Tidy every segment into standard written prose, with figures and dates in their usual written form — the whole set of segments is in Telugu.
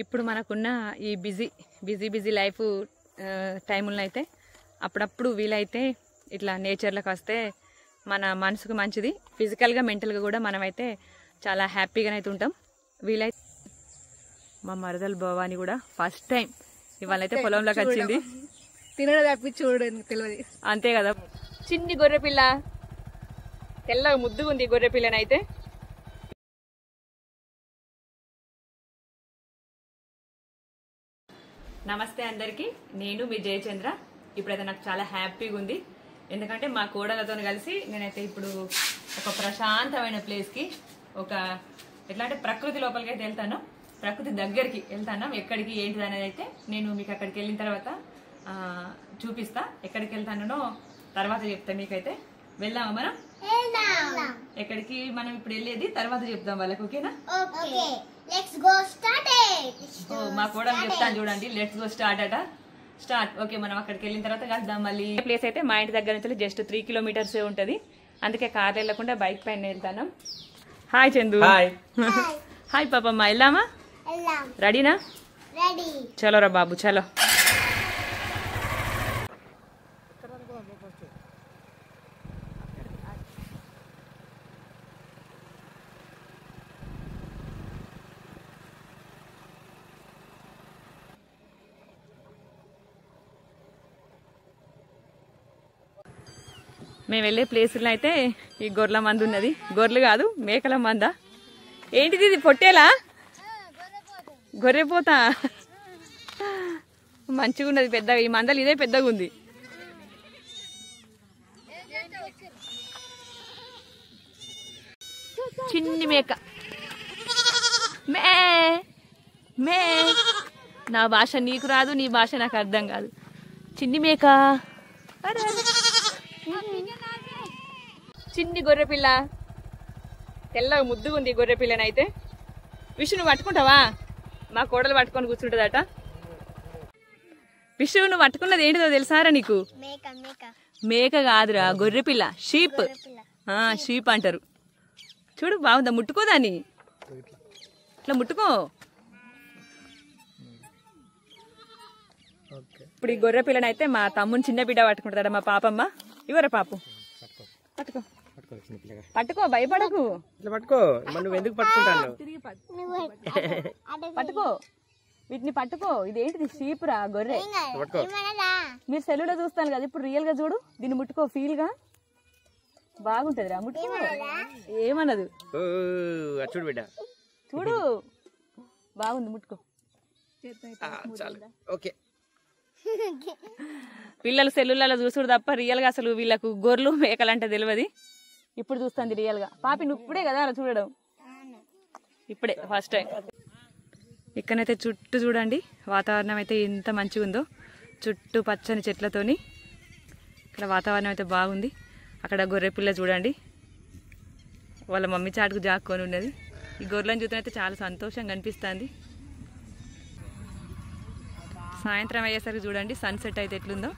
ఇప్పుడు మనకున్న ఈ బిజీ లైఫ్ టైముల్లో అయితే అప్పుడప్పుడు వీలైతే ఇట్లా నేచర్లోకి వస్తే మన మనసుకు మంచిది, ఫిజికల్గా మెంటల్గా కూడా మనమైతే చాలా హ్యాపీగానైతే ఉంటాం. వీలైతే మా మరదలు భవాని కూడా ఫస్ట్ టైం ఇవాళ అయితే పొలంలోకి వచ్చింది. తినడం తప్పి చూడడానికి తెలియదు అంతే కదా. చిన్ని గొర్రె పిల్ల, తెల్లగా ముద్దుగా ఉంది గొర్రె పిల్లనైతే. నమస్తే అందరికి, నేను మీ జయచంద్ర. ఇప్పుడైతే నాకు చాలా హ్యాపీగా ఉంది, ఎందుకంటే మా కోడలతో కలిసి నేనైతే ఇప్పుడు ఒక ప్రశాంతమైన ప్లేస్కి, ఒక ఎట్లా అంటే ప్రకృతి లోపలికి అయితే వెళ్తాను, ప్రకృతి దగ్గరికి వెళ్తాను. ఎక్కడికి ఏంటిది అనేది అయితే నేను మీకు అక్కడికి వెళ్ళిన తర్వాత చూపిస్తా. ఎక్కడికి వెళ్తానో తర్వాత చెప్తా మీకైతే. వెళ్దామా మనం? ఎక్కడికి మనం ఇప్పుడు వెళ్ళేది తర్వాత చెప్దాం వాళ్ళకి, ఓకేనా? మా కోడలు చెప్తాను చూడండి, లెట్స్ గో స్టార్ట్ అట. స్టార్ట్. ఓకే, మనం అక్కడికి వెళ్ళిన తర్వాత కలుద్దాం. మళ్ళీ ప్లేస్ అయితే మా ఇంటి దగ్గర నుంచి జస్ట్ 3 కిలోమీటర్స్ ఉంటుంది, అందుకే కార్ వెళ్ళకుండా బైక్ పైన వెళ్తాను. హాయ్ చందు. హాయ్ పాపమ్మ. వెళ్దామా? రెడీనా? చలో రా బాబు, చలో. మేము వెళ్ళే ప్లేసుల్లో అయితే ఈ గొర్రెల మంద ఉన్నది. గొర్రెలు కాదు, మేకల మంద. ఏంటిది ఇది? పొట్టేలా? గొర్రెపోతా. మంచిగా ఉన్నది పెద్దగా. ఈ మందలు ఇదే పెద్దగా ఉంది. చిన్ని మేక. మే మే. నా భాష నీకు రాదు, నీ భాష నాకు అర్థం కాదు. చిన్ని మేక. చిన్ని గొర్రె పిల్ల, తెల్లగా ముద్దుగా ఉంది గొర్రె పిల్లనైతే. విషు, నువ్వు పట్టుకుంటావా? మా కోడలు పట్టుకొని కూర్చుంటుందట. విషు, నువ్వు పట్టుకున్నది ఏంటిదో తెలుసారా నీకు? మేక కాదురా, గొర్రె పిల్ల. షీప్. షీప్ అంటారు. చూడు, బాగుందా? ముట్టుకోదాన్ని, ఇట్లా ముట్టుకో. ఇప్పుడు ఈ గొర్రె పిల్లనైతే మా తమ్ముని చిన్న బిడ్డ పట్టుకుంటాడా, మా పాపమ్మ. ఇవరా పాపు, పట్టుకో పట్టుకో, భయపడకు. పట్టుకో. నువ్వు ఎందుకు పట్టుకుంటాను? పట్టుకో, వీటిని పట్టుకో. ఇదేంటిది? షీప్ రా, గొర్రె. మీరు సెల్లులో చూస్తాను కదా, ఇప్పుడు రియల్ గా చూడు. దీన్ని ముట్టుకో, ఫీల్ గా బాగుంటది రా, ముట్టుకో. ఏమన్నదు? చూడు బిడ్డ, చూడు, బాగుంది, ముట్టుకో. ఓకే. పిల్లలు సెల్లులలో చూసుడు తప్ప రియల్ గా అసలు వీళ్ళకు గొర్రెలు మేకలు అంటే తెలియదు. ఇప్పుడు చూస్తుంది రియల్ గా. పాపి, నువ్వు ఇప్పుడే కదా అలా చూడడం, ఇప్పుడే ఫస్ట్ టైం. ఇక్కడైతే చుట్టూ చూడండి, వాతావరణం అయితే ఎంత మంచిగా ఉందో. చుట్టూ పచ్చని చెట్లతోని ఇక్కడ వాతావరణం అయితే బాగుంది. అక్కడ గొర్రె పిల్ల చూడండి, వాళ్ళ మమ్మీ చాటుకు జాక్కొని ఉన్నది. ఈ గొర్రెలను చూస్తే చాలా సంతోషంగా అనిపిస్తుంది. సాయంత్రం అయ్యేసరికి చూడండి సన్సెట్ అయితే ఎట్లుందో.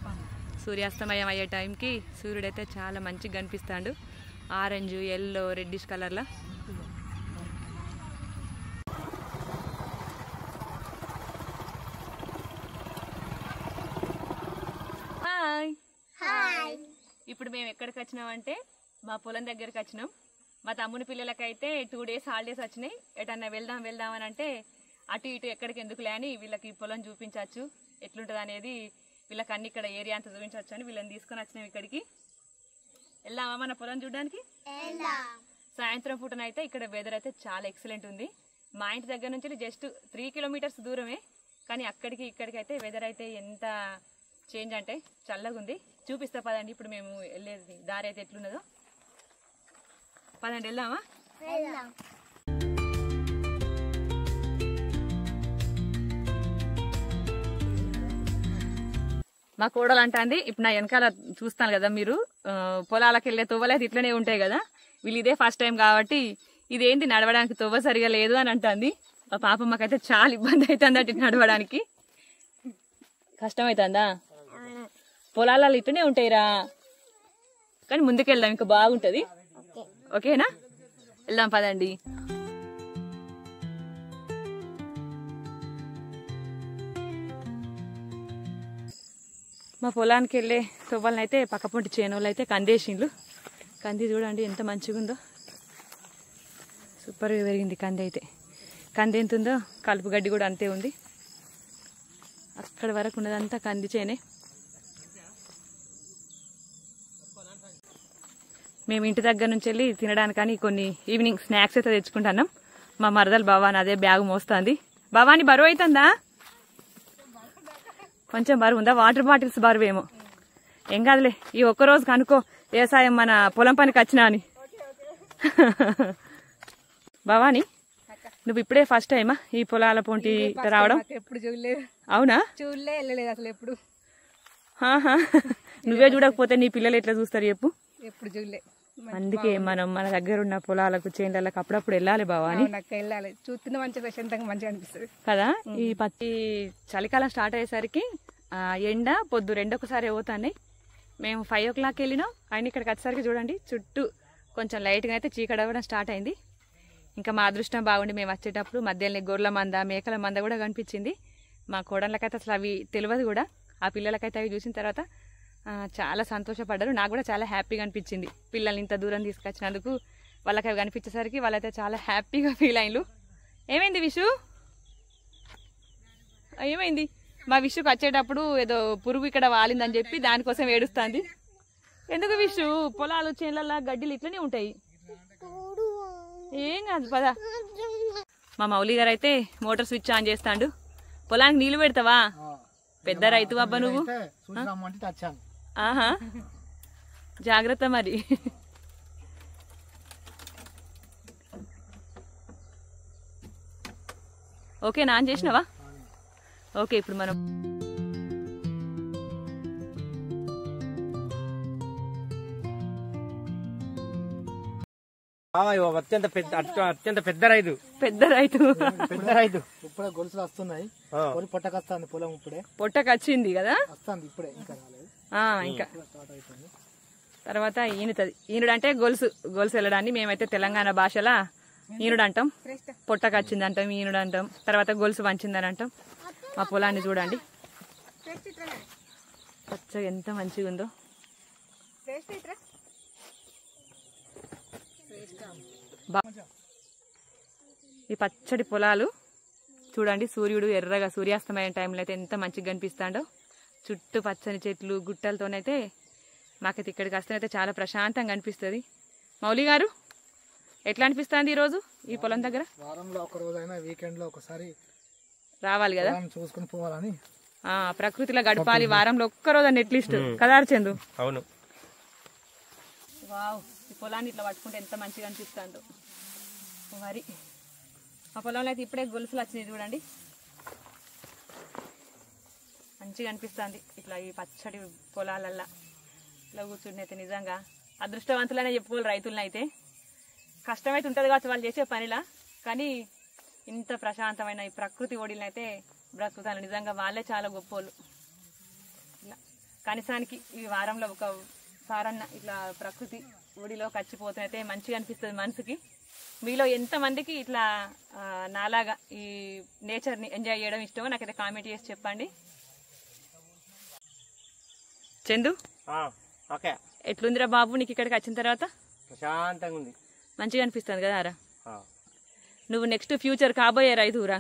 సూర్యాస్తమయం అయ్యే టైంకి సూర్యుడు అయితే చాలా మంచిగా కనిపిస్తాడు, ఆరెంజ్, ఎల్లో, రెడ్డిష్ కలర్లో. హాయ్. ఇప్పుడు మేము ఎక్కడికి వచ్చినామంటే మా పొలం దగ్గరికి వచ్చినాం. మా తమ్ముని పిల్లలకైతే 2 days హాలిడేస్ వచ్చినాయి. ఎటన్నా వెళ్దాం అని అంటే అటు ఇటు ఎక్కడికి ఎందుకులే అని వీళ్ళకి పొలం చూపించవచ్చు, ఎట్లుంటుంది అనేది వీళ్ళకి అన్ని ఇక్కడ ఏరియా అంతా చూపించవచ్చు అని వీళ్ళని తీసుకొని వచ్చినాం ఇక్కడికి. వెళ్దామా మన పొలం చూడడానికి? సాయంత్రం పూటనైతే ఇక్కడ వెదర్ అయితే చాలా ఎక్సలెంట్ ఉంది. మా ఇంటి దగ్గర నుంచి జస్ట్ 3 కిలోమీటర్స్ దూరమే, కానీ అక్కడికి ఇక్కడికి అయితే వెదర్ అయితే ఎంత చేంజ్ అంటే చల్లగా ఉంది. చూపిస్తా పదండి, ఇప్పుడు మేము వెళ్ళేది దారి అయితే ఎట్లున్నదో. పదండి, వెళ్దామా? మా కోడలు అంటుంది, ఇప్పుడు నా వెనకాల చూస్తాను కదా మీరు, పొలాలకు వెళ్ళే తొవ్వలేదు ఇట్లనే ఉంటాయి కదా, వీళ్ళు ఇదే ఫస్ట్ టైం కాబట్టి ఇదేంటి నడవడానికి తొవ్వ సరిగా లేదు అని అంటుంది. మా పాపమ్మకైతే చాలా ఇబ్బంది అవుతుంది అటు నడవడానికి. కష్టమవుతుందా? పొలాలలో ఇట్లనే ఉంటాయిరా, కానీ ముందుకెళ్దాం, ఇంకా బాగుంటది. ఓకేనా? వెళ్దాం పదండి. మా పొలానికి వెళ్ళే తొవ్వలను అయితే పక్కపొంటి చేనులు అయితే కందేసిండ్లు. కంది చూడండి ఎంత మంచిగా ఉందో, సూపర్గా పెరిగింది కంది అయితే. కంది ఎంత ఉందో కలుపు గడ్డి కూడా అంతే ఉంది. అక్కడి వరకు ఉన్నదంతా కంది చేనే. మేము ఇంటి దగ్గర నుంచి వెళ్ళి తినడానికని కొన్ని ఈవినింగ్ స్నాక్స్ అయితే తెచ్చుకుంటున్నాం. మా మరదలు భవాని అదే బ్యాగ్ మోస్తుంది. భవాని బరువు అవుతుందా? కొంచెం బరువు ఉందా? వాటర్ బాటిల్స్ బరువేమో. ఏం కాదులే, ఈ ఒక్కరోజు కనుక్కో వ్యవసాయం మన పొలం పనికి వచ్చినా అని. భవాని, నువ్వు ఇప్పుడే ఫస్ట్ టైమా ఈ పొలాల పొంటి రావడం? ఎప్పుడు చూడలేదు. అవునా? చూడలే, వెళ్ళలేదు అసలు ఎప్పుడు. నువ్వే చూడకపోతే నీ పిల్లలు ఎట్లా చూస్తారు చెప్పు? ఎప్పుడు చూడలే. అందుకే మనం మన దగ్గర ఉన్న పొలాలకు చేనులకు అప్పుడప్పుడు వెళ్ళాలి భవాని. నాకు వెళ్ళాలి, చూస్తున్న మంచిగా ప్రశాంతంగా మంచిగా అనిపిస్తుంది కదా. ఈ పత్తి చలికాలం స్టార్ట్ అయ్యేసరికి ఎండ పొద్దు రెండు ఒకసారి పోతాయి. మేము 5 o'clock వెళ్ళినాం. ఆయన ఇక్కడికి వచ్చేసరికి చూడండి చుట్టూ కొంచెం లైట్గా అయితే చీకటి అవ్వడం స్టార్ట్ అయింది. ఇంకా మా అదృష్టం బాగుండి మేము వచ్చేటప్పుడు మధ్యలో గొర్రెల మంద మేకల మంద కూడా కనిపించింది. మా కోడళ్ళకైతే అసలు అవి తెలియదు కూడా. ఆ పిల్లలకైతే అవి చూసిన తర్వాత చాలా సంతోషపడ్డారు. నాకు కూడా చాలా హ్యాపీగా అనిపించింది. పిల్లల్ని ఇంత దూరం తీసుకొచ్చినందుకు వాళ్ళకి అవి కనిపించేసరికి వాళ్ళైతే చాలా హ్యాపీగా ఫీల్ అయ్యారు. ఏమైంది విషు? ఏమైంది? మా విషుకు వచ్చేటప్పుడు ఏదో పురుగు ఇక్కడ వాలిందని చెప్పి దానికోసం ఏడుస్తుంది. ఎందుకు విషు? పొలాలు చేనుల గడ్డిలు ఇట్లనే ఉంటాయి. ఏం కాదు పద. మా మౌలి గారు అయితే మోటార్ స్విచ్ ఆన్ చేస్తాడు. పొలానికి నీళ్లు పెడతావా? పెద్ద రైతు అబ్బా నువ్వు. ఆహా, జాగ్రత్త మరి. ఓకే, నాన్ చేసినావా? ఓకే, ఇప్పుడు మనం అత్యంత పెద్ద రైతు. ఇప్పుడే గొలుసులు వస్తున్నాయి. పొట్టకొస్తుంది పొలం, ఇప్పుడే పొట్టకొచ్చింది కదా. వస్తుంది ఇప్పుడే, ఇంకా రాలేదు. ఇంకా తర్వాత ఈనుతుంది. ఈనుడు అంటే గొలుసు వెళ్ళడాన్ని మేమైతే తెలంగాణ భాషలో ఈనుడు అంటాం. పొట్టకొచ్చింది అంటాం, ఈనుడు అంటాం. తర్వాత గొలుసు వంచిందని అంటాం. మా పొలాన్ని చూడండి పచ్చగా ఎంత మంచిగా ఉందో. ఈ పచ్చడి పొలాలు చూడండి. సూర్యుడు ఎర్రగా సూర్యాస్తమయం టైంలో అయితే ఎంత మంచిగా కనిపిస్తాడో. చుట్టూ పచ్చని చెట్లు గుట్టలతోనైతే మాకైతే ఇక్కడికి వస్తేనైతే చాలా ప్రశాంతంగా అనిపిస్తుంది. మౌలి గారు, ఎట్లా అనిపిస్తుంది ఈరోజు ఈ పొలం దగ్గర? వారంలో ఒక రోజైనా వీకెండ్ లో ఒకసారి రావాలి కదా, చూసుకుని పోవాలని. ప్రకృతిలో గడపాలి వారంలో ఒక్కరోజు అని అట్లీస్ట్ కదా చందు? అవును. వావ్, ఈ పొలాన్ని ఇట్లా పట్టుకుంటే ఎంత మంచిగా అనిపిస్తుందో. మరి మా పొలంలో అయితే ఇప్పుడే గొలుసులు వచ్చినాయి చూడండి. మంచిగా అనిపిస్తుంది ఇట్లా ఈ పచ్చడి పొలాలల్లా ఇట్లా కూర్చుంటే. నిజంగా అదృష్టవంతులనే చెప్పుకోవాలి రైతులను అయితే. కష్టమైతే ఉంటుంది కావచ్చు వాళ్ళు చేసే పనిలా, కానీ ఇంత ప్రశాంతమైన ఈ ప్రకృతి ఒడిని అయితే బ్రతుకుతాను. నిజంగా వాళ్ళే చాలా గొప్పోళ్ళు. ఇట్లా కనీసానికి ఈ వారంలో ఒక సారన్న ఇట్లా ప్రకృతి ఒడిలో కచ్చిపోతే మంచిగా అనిపిస్తుంది మనసుకి. మీలో ఎంతమందికి ఇట్లా నాలాగా ఈ నేచర్ని ఎంజాయ్ చేయడం ఇష్టమో నాకైతే కామెంట్ చేసి చెప్పండి. చందు, ఎట్లుందిరా బాబు నీకు ఇక్కడికి వచ్చిన తర్వాత? ప్రశాంతంగా ఉంది, మంచిగా అనిపిస్తుంది కదా రా. నువ్వు నెక్స్ట్ ఫ్యూచర్ కాబోయే రైతురా.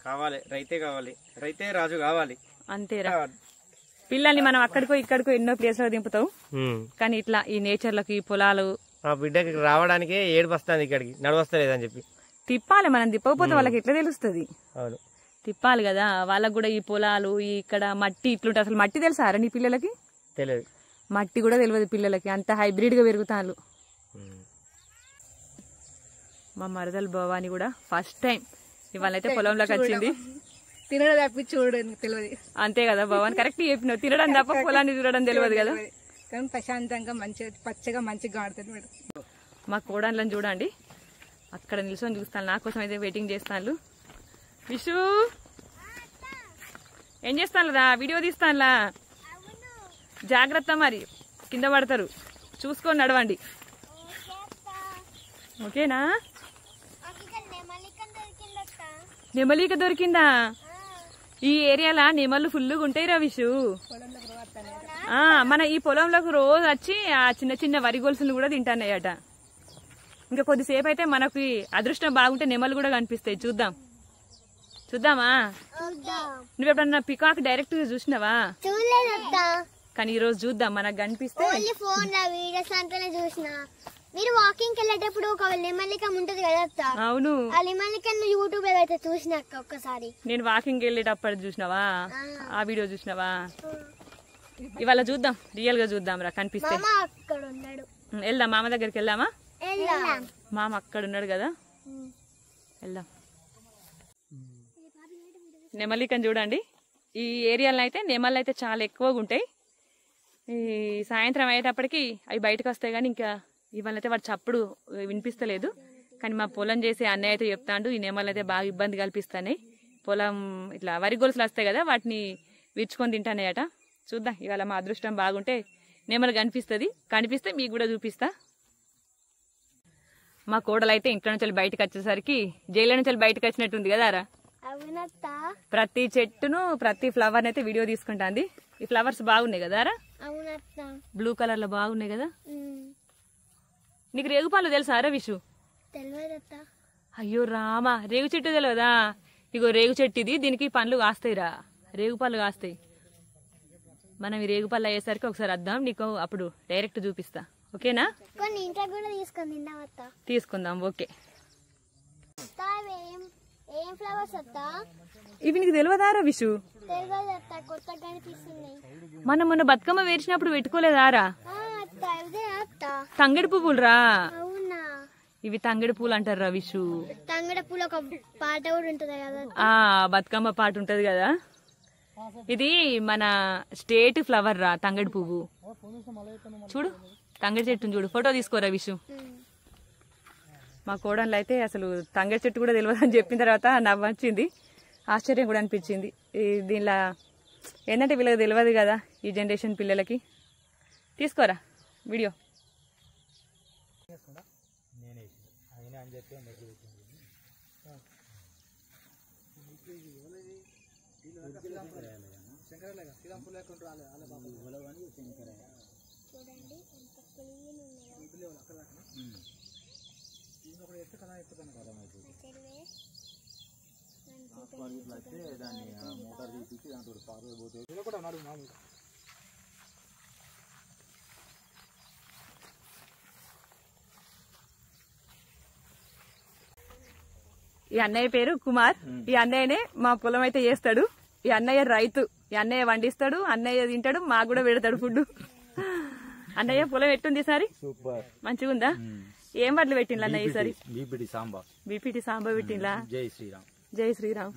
కావాలి, రైతే కావాలి, రైతే రాజు కావాలి. అంతేరా. పిల్లల్ని మనం అక్కడికో ఇక్కడికో ఎన్నో ప్లేస్లో దింపుతావు, కానీ ఇట్లా ఈ నేచర్లకి ఈ పొలాలు బిడ్డకి రావడానికి ఏడుపు వస్తుంది, ఇక్కడికి నడవస్తలేదని చెప్పి తిప్పాలి. మనం తిప్పకపోతే వాళ్ళకి ఎట్లా తెలుస్తుంది? అవును, తిప్పాలి కదా. వాళ్ళకు కూడా ఈ పొలాలు ఇక్కడ మట్టి ఇట్లుంటే అసలు మట్టి తెలుసా నీ పిల్లలకి? తెలియదు, మట్టి కూడా తెలియదు పిల్లలకి. అంత హైబ్రిడ్ గా పెరుగుతాను. మా మరదలు భవాని కూడా ఫస్ట్ టైం ఇవాళైతే పొలంలోకి వచ్చింది. తినడం తప్పి చూడడానికి తెలియదు. అంతే కదా భవాని, కరెక్ట్ చెప్పినావు. తినడం తప్ప పొలాన్ని చూడడం తెలియదు కదా. కానీ ప్రశాంతంగా మంచిగా పచ్చగా మంచిగా ఆడుతుంది మేడం. మా కోడళ్ళని చూడండి అక్కడ నిల్చొని చూస్తాను. నా కోసం అయితే వెయిటింగ్ చేస్తాను. విషు ఏం చేస్తాను రా? వీడియో తీస్తానులా, జాగ్రత్త మరి కింద పడతారు, చూసుకొని నడవండి. ఓకేనా? నెమలిక దొరికిందా? ఈ ఏరియాలో నెమళ్ళు ఫుల్గా ఉంటాయి రవిషు. మన ఈ పొలంలోకి రోజు వచ్చి ఆ చిన్న చిన్న వరి గొలుసులు కూడా తింటాన్నాయట. ఇంకా కొద్దిసేపు అయితే మనకి అదృష్టం బాగుంటే నెమళ్ళు కూడా కనిపిస్తాయి. చూద్దామా? నువ్వు ఎప్పుడన్నా పికాక్ డైరెక్ట్ గా చూసినావా? కానీ ఈ రోజు చూద్దాం, మనకు కనిపిస్తే. మీరు వాకింగ్ వెళ్ళేటప్పుడు ఒక లిమలికం ఉంటది కదా, అవును, ఆ లిమలికం యూట్యూబ్ లో అయితే చూసినాక ఒక్కసారి. నేను వాకింగ్ వెళ్ళేటప్పుడు చూసినావా? ఆ వీడియో చూసినావా? ఇవాళ చూద్దాం, రియల్ గా చూద్దాం రా, కనిపిస్తే. అక్కడ ఉన్నాడు, వెళ్దాం మామ దగ్గరికి. వెళ్దామా? మామ అక్కడ ఉన్నాడు కదా, వెళ్దాం. నెమలికని చూడండి. ఈ ఏరియాలో అయితే నెమళ్ళు అయితే చాలా ఎక్కువగా ఉంటాయి. ఈ సాయంత్రం అయ్యేటప్పటికి అవి బయటకు వస్తాయి. కానీ ఇంకా ఇవాళ అయితే వాడు చప్పుడు వినిపిస్తలేదు. కానీ మా పొలం చేసే అన్నయ్య అయితే చెప్తాడు, ఈ నెమళ్ళు అయితే బాగా ఇబ్బంది కల్పిస్తాయి. పొలం ఇట్లా వరి గొలుసులు వస్తాయి కదా, వాటిని విరుచుకొని తింటానయట. చూద్దాం, ఇవాళ మా అదృష్టం బాగుంటే నెమలు కనిపిస్తే మీకు కూడా చూపిస్తా. మా కోడలు అయితే ఇంట్లో నుంచి బయటకు వచ్చేసరికి జైలు నుంచి బయటకు వచ్చినట్టుంది కదా రా. ప్రతి చెట్టును ప్రతి ఫ్లవర్ అయితే వీడియో తీసుకుంటాంది. ఈ ఫ్లవర్స్ బాగున్నాయి కదా రా, బ్లూ కలర్ లో బాగున్నాయి కదా. నీకు రేగుపాలు తెలుసా రా విషు? అయ్యో రామా, రేగు చెట్టు తెలియదా? ఇగో రేగు చెట్టు ఇది, దీనికి పండ్లు కాస్తాయిరా, రేగుపాలు కాస్తాయి. మనం ఈ రేగుపళ్ళు అయ్యేసరికి ఒకసారి వద్దాం, నీకు అప్పుడు డైరెక్ట్ చూపిస్తా. ఓకేనా? తీసుకుందాం. ఓకే. ఇవి నీకు తెలియదారా విషు? మనం మొన్న బతుకమ్మ వేసినప్పుడు పెట్టుకోలేదారా? తంగడి పువ్వులు రా, ఇవి తంగడి పూలు అంటారు రా విషు. తంగడి పూలు ఒక పాట కూడా ఉంటది కదా, బతుకమ్మ పాట ఉంటది కదా. ఇది మన స్టేట్ ఫ్లవర్ రా తంగడి పువ్వు. చూడు తంగడి చెట్టును చూడు, ఫోటో తీసుకోరా విషు. మా కోడళ్ళు అయితే అసలు తంగడి చెట్టు కూడా తెలియదు అని చెప్పిన తర్వాత నవ్వొచ్చింది, ఆశ్చర్యం కూడా అనిపించింది. దీనిలో ఏంటంటే వీళ్ళకి తెలియదు కదా, ఈ జనరేషన్ పిల్లలకి. తీసుకోరా వీడియో. ఈ అన్నయ్య పేరు కుమార్. ఈ అన్నయ్యనే మా పొలం అయితే చేస్తాడు. ఈ అన్నయ్య రైతు. ఈ అన్నయ్య వండిస్తాడు, అన్నయ్య తింటాడు, మాకు కూడా పెడతాడు ఫుడ్. అన్నయ్య పొలం ఎట్టుంది ఈసారి? సూపర్, మంచిగా ఉందా? ఏం వడ్లు పెట్టిండ్లా అన్నయ్య ఈసారి? బీపీటీ సాంబా పెట్టిండ్లా? జై శ్రీరామ్.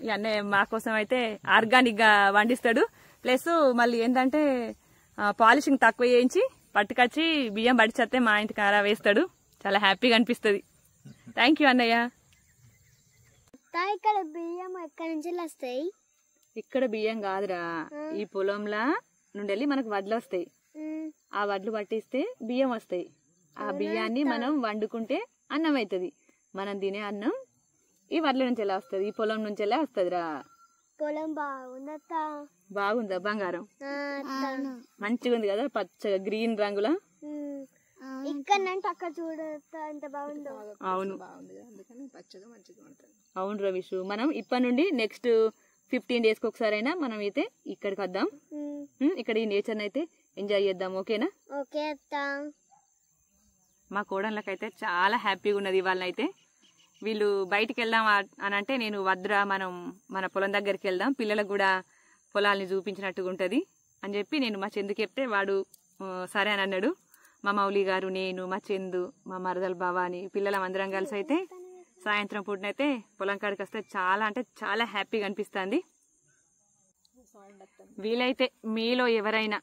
ఈ అన్నయ్య మా కోసం అయితే ఆర్గానిక్ గా వండిస్తాడు. ప్లస్ మళ్ళీ ఏంటంటే పాలిషింగ్ తక్కువ చేయించి పట్టుకొచ్చి బియ్యం పడిచేస్తే మా ఇంటికి అలా వేస్తాడు. చాలా హ్యాపీగా అనిపిస్తుంది. థ్యాంక్ యూ అన్నయ్య. ఇక్కడ బియ్యం ఎక్కడి నుంచి వస్తాయి? ఇక్కడ బియ్యం కాదురా, ఈ పొలంలా నుండి వెళ్ళి మనకు వడ్లు వస్తాయి. ఆ వడ్లు పట్టిస్తే బియ్యం వస్తాయి. ఆ బియ్యాన్ని మనం వండుకుంటే అన్నం అవుతుంది. మనం తినే అన్నం ఈ వడ్ల నుంచి ఎలా వస్తుంది? ఈ పొలం నుంచి ఎలా వస్తుంది రా. పొలం బాగుందా? బాగుందా? బంగారం మంచిగా ఉంది కదా, పచ్చగా గ్రీన్ రంగులా. ఇక్కడ అక్కడ చూడతా ఎంత బాగుందో. అవును, అవును రవిషు. మనం ఇప్పటి నుండి నెక్స్ట్ 15 days ఒకసారి అయినా మనం అయితే ఇక్కడికి వద్దాం. ఇక్కడ ఈ నేచర్ అయితే ఎంజాయ్ చేద్దాం. ఓకేనా? ఓకే అత్త. మా కోడళ్ళకైతే చాలా హ్యాపీగా ఉన్నది ఇవాళ. అయితే వీళ్ళు బయటికి వెళ్దాం అని అంటే నేను వద్దురా, మనం మన పొలం దగ్గరికి వెళ్దాం, పిల్లలకు కూడా పొలాల్ని చూపించినట్టుగా ఉంటది అని చెప్పి నేను మా చందుకి చెప్తే వాడు సరే అని అన్నాడు. మా మౌలి గారు, నేను, మా చందు, మా మరదలు భవాని, పిల్లలం అందరం కలిసి అయితే సాయంత్రం పూటనైతే పొలం కాడికి వస్తే చాలా అంటే చాలా హ్యాపీగా అనిపిస్తుంది. వీలైతే మీలో ఎవరైనా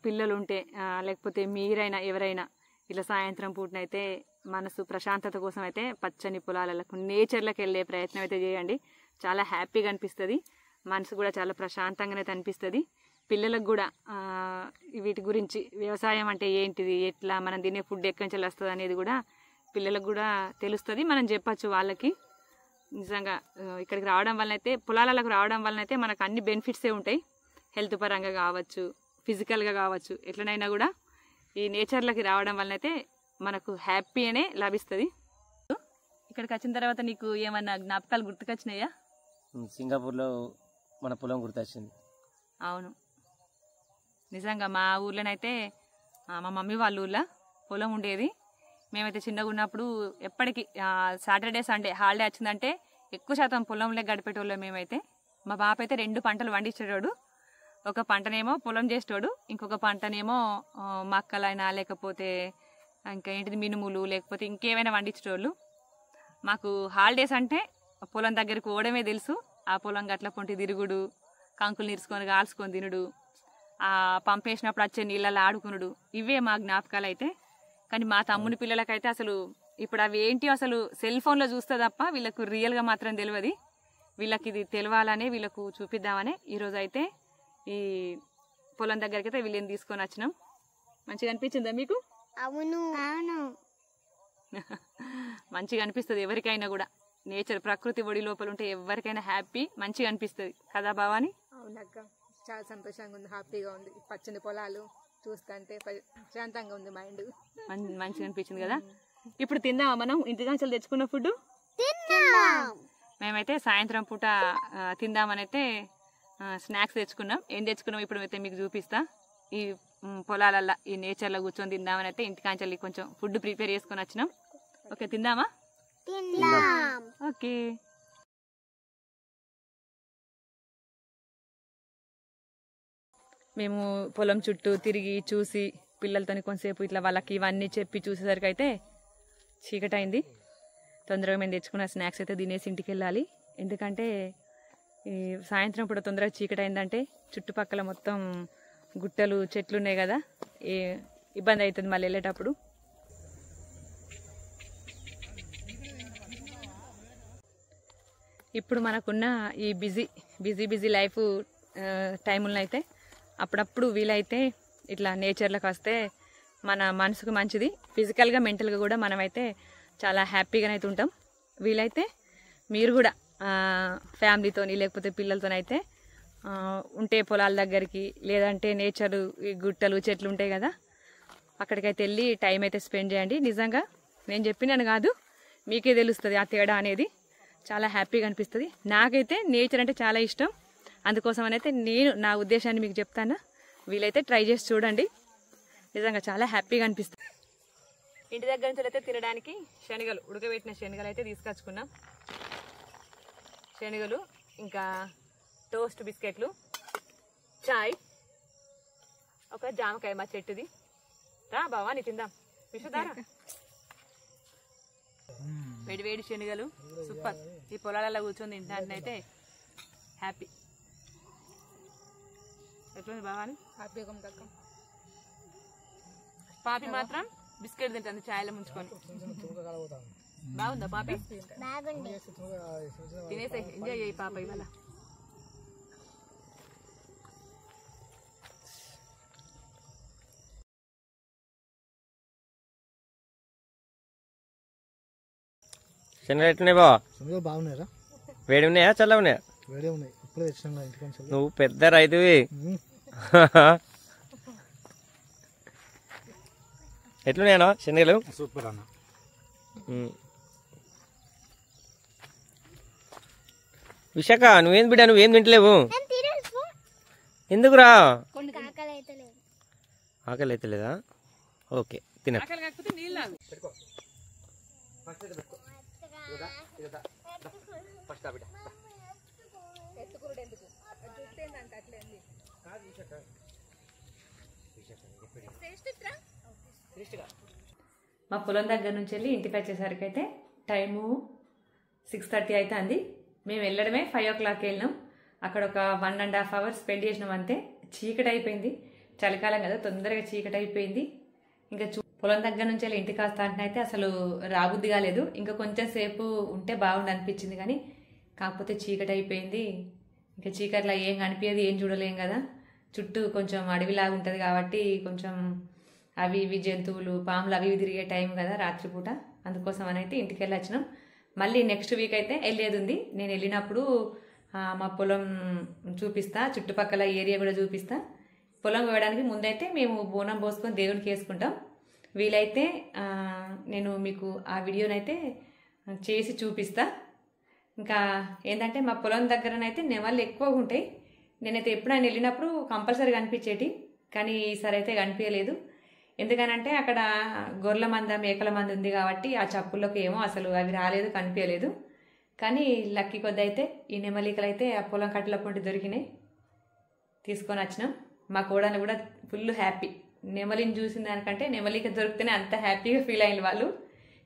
పిల్లలు ఉంటే లేకపోతే మీరైనా ఎవరైనా ఇలా సాయంత్రం పూటనైతే మనసు ప్రశాంతత కోసం అయితే పచ్చని పొలాలకు నేచర్లకు వెళ్ళే ప్రయత్నం అయితే చేయండి. చాలా హ్యాపీగా అనిపిస్తుంది, మనసు కూడా చాలా ప్రశాంతంగానే అనిపిస్తుంది. పిల్లలకు కూడా వీటి గురించి, వ్యవసాయం అంటే ఏంటిది, ఎట్లా మనం తినే ఫుడ్ ఎక్కడి నుంచి వస్తుంది అనేది కూడా పిల్లలకు కూడా తెలుస్తుంది. మనం చెప్పచ్చు వాళ్ళకి. నిజంగా ఇక్కడికి రావడం వలన అయితే పొలాలకు రావడం వలన అయితే మనకు అన్ని బెనిఫిట్సే ఉంటాయి. హెల్త్ పరంగా కావచ్చు, ఫిజికల్గా కావచ్చు, ఎట్లనైనా కూడా ఈ నేచర్లకి రావడం వలన అయితే మనకు హ్యాపీ అనే లభిస్తుంది. ఇక్కడికి వచ్చిన తర్వాత నీకు ఏమన్నా జ్ఞాపకాలు గుర్తుకొచ్చినాయా? సింగపూర్లో మన పొలం గుర్తొచ్చింది. అవును, నిజంగా మా ఊర్లోనైతే మా మమ్మీ వాళ్ళ ఊర్లో పొలం ఉండేది. మేమైతే చిన్నగా ఉన్నప్పుడు ఎప్పటికీ సాటర్డే సండే హాలిడే వచ్చిందంటే ఎక్కువ శాతం పొలంలో గడిపేటోళ్ళం మేమైతే. మా బాప అయితే 2 పంటలు పండించేటోడు. ఒక పంటనేమో పొలం చేసేటోడు, ఇంకొక పంటనేమో మక్కలైనా లేకపోతే ఇంకా ఏంటిది మినుములు లేకపోతే ఇంకేమైనా పండించేటోళ్ళు. మాకు హాలిడేస్ అంటే పొలం దగ్గరికి పోవడమే తెలుసు. ఆ పొలం గట్ల పొంటి తిరుగుడు, కంకులు నీరుసుకొని కాల్చుకొని తినుడు, ఆ పంపేసినప్పుడు వచ్చే నీళ్ళలో ఆడుకునుడు, ఇవే మా జ్ఞాపకాలు అయితే. కానీ మా తమ్ముని పిల్లలకైతే అసలు ఇప్పుడు అవి ఏంటి అసలు సెల్ ఫోన్లో చూస్తే తప్ప వీళ్ళకు రియల్గా మాత్రం తెలియదు. వీళ్ళకి ఇది తెలవాలని వీళ్ళకు చూపిద్దామని ఈరోజు అయితే ఈ పొలం దగ్గరికి అయితే వీళ్ళని తీసుకొని వచ్చినాం. మంచిగా అనిపించిందా మీకు? అవును అవును మంచిగా అనిపిస్తుంది ఎవరికైనా కూడా. నేచర్ ప్రకృతి ఒడి లోపల ఉంటే ఎవరికైనా హ్యాపీ మంచిగా అనిపిస్తుంది కదా భవాని? అవునక్క, చాలా సంతోషంగా ఉంది, హ్యాపీగా ఉంది. పచ్చని పొలాలు చూస్తుంటే ప్రశాంతంగా ఉంది మైండ్. మంచిగా అనిపించింది కదా. ఇప్పుడు తిందామా మనం ఇంటికి తెచ్చుకున్న ఫుడ్? మేమైతే సాయంత్రం పూట తిందామని అయితే స్నాక్స్ తెచ్చుకున్నాం. ఏం తెచ్చుకున్నాం ఇప్పుడు అయితే మీకు చూపిస్తా. ఈ పొలాలల్లో ఈ నేచర్లో కూర్చొని తిందామని అయితే ఇంటికాంచెల్లి కొంచెం ఫుడ్ ప్రిపేర్ చేసుకొని వచ్చినాం. ఓకే, తిందామా? ఓకే. మేము పొలం చుట్టూ తిరిగి చూసి పిల్లలతో కొంతసేపు ఇట్లా వాళ్ళకి ఇవన్నీ చెప్పి చూసేసరికి అయితే చీకటి అయింది. తొందరగా మేము తెచ్చుకున్న స్నాక్స్ అయితే తినేసి ఇంటికి వెళ్ళాలి. ఎందుకంటే ఈ సాయంత్రం పూట తొందరగా చీకటి అయిందంటే చుట్టుపక్కల మొత్తం గుట్టలు చెట్లు ఉన్నాయి కదా, ఇబ్బంది అవుతుంది మళ్ళీ వెళ్ళేటప్పుడు. ఇప్పుడు మనకున్న ఈ బిజీ లైఫ్ టైములను అయితే అప్పుడప్పుడు వీలైతే ఇట్లా నేచర్లోకి వస్తే మన మనసుకు మంచిది. ఫిజికల్గా మెంటల్గా కూడా మనమైతే చాలా హ్యాపీగానైతే ఉంటాం. వీలైతే మీరు కూడా ఫ్యామిలీతోని లేకపోతే పిల్లలతోనైతే ఉంటే పొలాల దగ్గరికి లేదంటే నేచరు ఈ గుట్టలు చెట్లు ఉంటాయి కదా, అక్కడికైతే వెళ్ళి టైం అయితే స్పెండ్ చేయండి. నిజంగా నేను చెప్పినాను కాదు, మీకే తెలుస్తుంది ఆ తేడా అనేది. చాలా హ్యాపీగా అనిపిస్తుంది. నాకైతే నేచర్ అంటే చాలా ఇష్టం. అందుకోసం అయితే నేను నా ఉద్దేశాన్ని మీకు చెప్తాను. వీలైతే ట్రై చేసి చూడండి, నిజంగా చాలా హ్యాపీగా అనిపిస్తుంది. ఇంటి దగ్గర నుంచి అయితే తినడానికి శనగలు, ఉడకబెట్టిన శనగలు అయితే తీసుకొచ్చుకున్నాం. శనగలు ఇంకా టోస్ట్ బిస్కెట్లు, చాయ్, ఒక జామకాయ మా చెట్టుది. రా బావా నీ తిందాం. విషుదారా వేడి శనగలు సూపర్. ఈ పొలాలలో కూర్చొని తింటానైతే హ్యాపీ. ఎట్లుంది బావాని? హ్యాపీగా ఉంది అక్క. పాపి మాత్రం బిస్కెట్ తింటుంది చాయ్లో ముంచుకొని. బాగుందా పాపి? తినేసే ఎంజాయ్ చేయి పాప ఇవాళ. శనగలు ఎట్లున్నాయి బావా? శనగలు బాగున్నాయరా? వేడి ఉన్నాయా చల్ల ఉన్నాయా? వేడే ఉన్నాయి. ఇప్పుడే తెచ్చినా ఇంటికి. నువ్వు పెద్ద రైతువి. ఎట్లున్నాయా శనగలు? సూపర్ అన్న. విశాఖ నువ్వేం బిడ్డ, నువ్వేం తింటలేవు ఎందుకురా? ఆకలి అయితే లేదా? ఓకే తిన. మా పొలం దగ్గర నుంచి వెళ్ళి ఇంటికి వచ్చేసరికి అయితే టైము 6:30 అవుతుంది. మేము వెళ్ళడమే 5 o'clock వెళ్ళినాం. అక్కడ ఒక 1.5 hours స్పెండ్ చేసినాం అంతే. చీకటి అయిపోయింది, చలికాలం కదా తొందరగా చీకటి అయిపోయింది. ఇంకా పొలం దగ్గర నుంచి వెళ్ళి ఇంటికి వస్తా అంటే అయితే అసలు రాబుద్ది కాలేదు. ఇంకా కొంచెం సేపు ఉంటే బాగుండు అనిపించింది, కానీ కాకపోతే చీకటి అయిపోయింది. ఇంకా చీకట్లో ఏం కనిపించదు, ఏం చూడలేం కదా. చుట్టూ కొంచెం అడవిలాగా ఉంటుంది కాబట్టి కొంచెం అవి ఇవి జంతువులు పాములు అవి ఇవి తిరిగే టైం కదా రాత్రిపూట. అందుకోసం అని అయితే ఇంటికి వెళ్ళి వచ్చినాం. మళ్ళీ నెక్స్ట్ వీక్ అయితే వెళ్ళేది ఉంది. నేను వెళ్ళినప్పుడు మా పొలం చూపిస్తా, చుట్టుపక్కల ఏరియా కూడా చూపిస్తా. పొలం వేయడానికి ముందైతే మేము బోనం పోసుకొని దేవుడికి వేసుకుంటాం. వీలైతే నేను మీకు ఆ వీడియోనైతే చేసి చూపిస్తా. ఇంకా ఏంటంటే మా పొలం దగ్గరనైతే నెమళ్ళు ఎక్కువగా ఉంటాయి. నేనైతే ఎప్పుడైనా వెళ్ళినప్పుడు కంపల్సరీ కనిపించేటి, కానీ ఈసారి అయితే కనిపించలేదు. ఎందుకనంటే అక్కడ గొర్రెల మంద మేకల మంద ఉంది కాబట్టి ఆ చప్పుల్లోకి ఏమో అసలు అవి రాలేదు, కనిపించలేదు. కానీ లక్కీ కొద్ది అయితే ఈ నెమలికలు అయితే ఆ పొలం కట్టల పొంటి దొరికినాయి, తీసుకొని వచ్చినాం. మా కోడలు కూడా ఫుల్ హ్యాపీ. నెమలిని చూసిన దానికంటే నెమలిక దొరికితేనే అంత హ్యాపీగా ఫీల్ అయిన వాళ్ళు,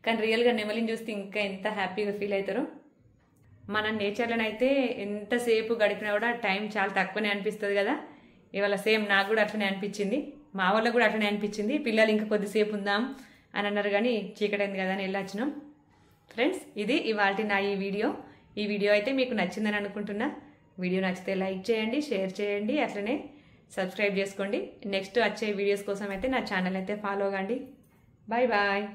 కానీ రియల్గా నెమలిని చూస్తే ఇంకా ఎంత హ్యాపీగా ఫీల్ అవుతారో. మన నేచర్లను అయితే ఎంతసేపు గడిపినా కూడా టైం చాలా తక్కువనే అనిపిస్తుంది కదా. ఇవాళ సేమ్ నాకు కూడా అట్లనే అనిపించింది, మా వాళ్ళకు కూడా అట్లనే అనిపించింది. పిల్లలు ఇంకా కొద్దిసేపు ఉందాం అని అన్నారు, కానీ చీకటైంది కదా అని వెళ్ళొచ్చినాం. ఫ్రెండ్స్, ఇది ఇవాళ నా ఈ వీడియో అయితే మీకు నచ్చిందని అనుకుంటున్నా. వీడియో నచ్చితే లైక్ చేయండి, షేర్ చేయండి, అట్లనే సబ్స్క్రైబ్ చేసుకోండి. నెక్స్ట్ వచ్చే వీడియోస్ కోసం అయితే నా ఛానల్ అయితే ఫాలో కండి. Bye bye.